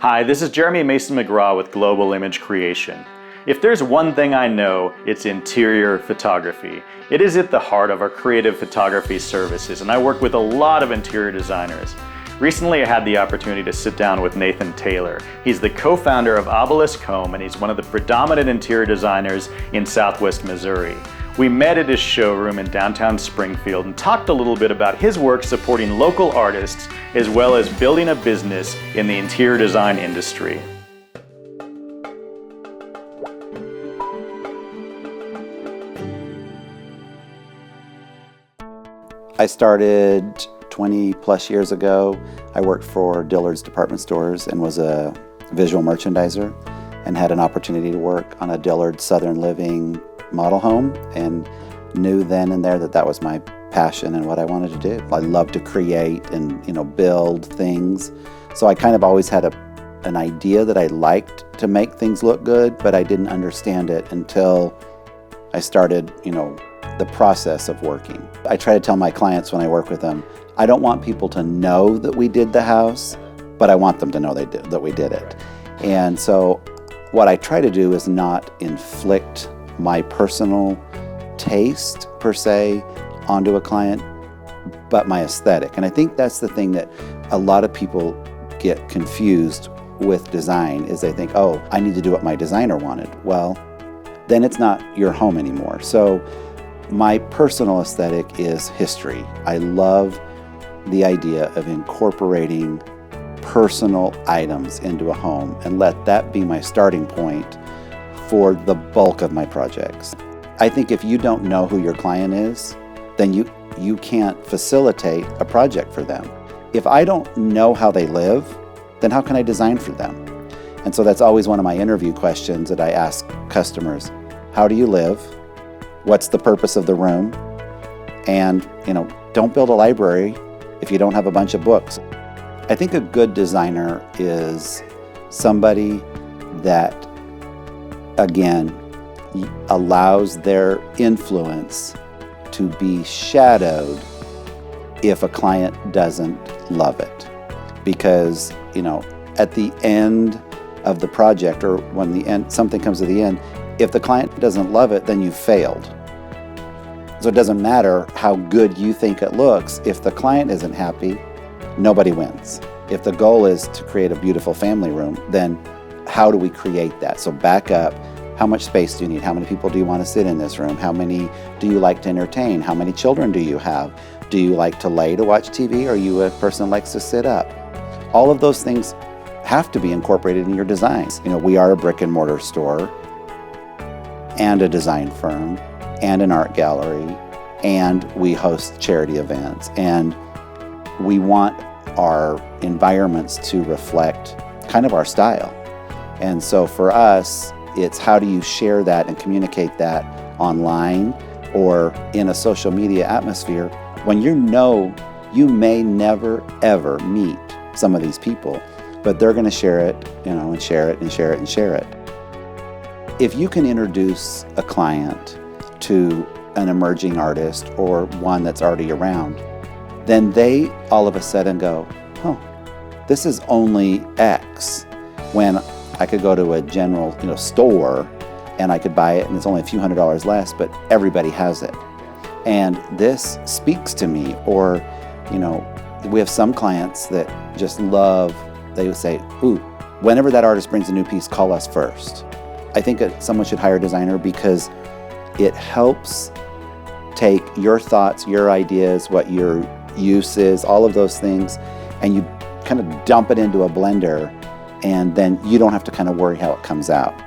Hi, this is Jeremy Mason McGraw with Global Image Creation. If there's one thing I know, it's interior photography. It is at the heart of our creative photography services, and I work with a lot of interior designers. Recently, I had the opportunity to sit down with Nathan Taylor. He's the co-founder of Obelisk Home, and he's one of the predominant interior designers in Southwest Missouri. We met at his showroom in downtown Springfield and talked a little bit about his work supporting local artists as well as building a business in the interior design industry. I started 20 plus years ago. I worked for Dillard's department stores and was a visual merchandiser and had an opportunity to work on a Dillard's Southern Living model home and knew then and there that that was my passion and what I wanted to do. I love to create and build things. So I kind of always had an idea that I liked to make things look good, but I didn't understand it until I started, the process of working. I try to tell my clients when I work with them, I don't want people to know that we did the house, but I want them to know that we did it. And so what I try to do is not inflict my personal taste per se onto a client, but my aesthetic. And I think that's the thing that a lot of people get confused with design is they think, oh, I need to do what my designer wanted. Well, then it's not your home anymore. So my personal aesthetic is history. I love the idea of incorporating personal items into a home and let that be my starting point for the bulk of my projects. I think if you don't know who your client is, then you can't facilitate a project for them. If I don't know how they live, then how can I design for them? And so that's always one of my interview questions that I ask customers. How do you live? What's the purpose of the room? And, don't build a library if you don't have a bunch of books. I think a good designer is somebody that, again, allows their influence to be shadowed if a client doesn't love it. Because, at the end of the project or when something comes to the end, if the client doesn't love it, then you've failed. So it doesn't matter how good you think it looks. If the client isn't happy, nobody wins. If the goal is to create a beautiful family room, then how do we create that? So back up. How much space do you need? How many people do you want to sit in this room? How many do you like to entertain? How many children do you have? Do you like to lay to watch TV? Or are you a person that likes to sit up? All of those things have to be incorporated in your designs. We are a brick and mortar store and a design firm and an art gallery, and we host charity events. And we want our environments to reflect kind of our style. And so for us, it's how do you share that and communicate that online or in a social media atmosphere when you may never ever meet some of these people, but they're going to share it, and share it and share it and share it. If you can introduce a client to an emerging artist or one that's already around, then they all of a sudden go, oh, this is only X, when I could go to a general store and I could buy it and it's only a few $100s less, but everybody has it. And this speaks to me. Or, we have some clients that just love, they would say, ooh, whenever that artist brings a new piece, call us first. I think that someone should hire a designer because it helps take your thoughts, your ideas, what your use is, all of those things, and you kind of dump it into a blender, and then you don't have to kind of worry how it comes out.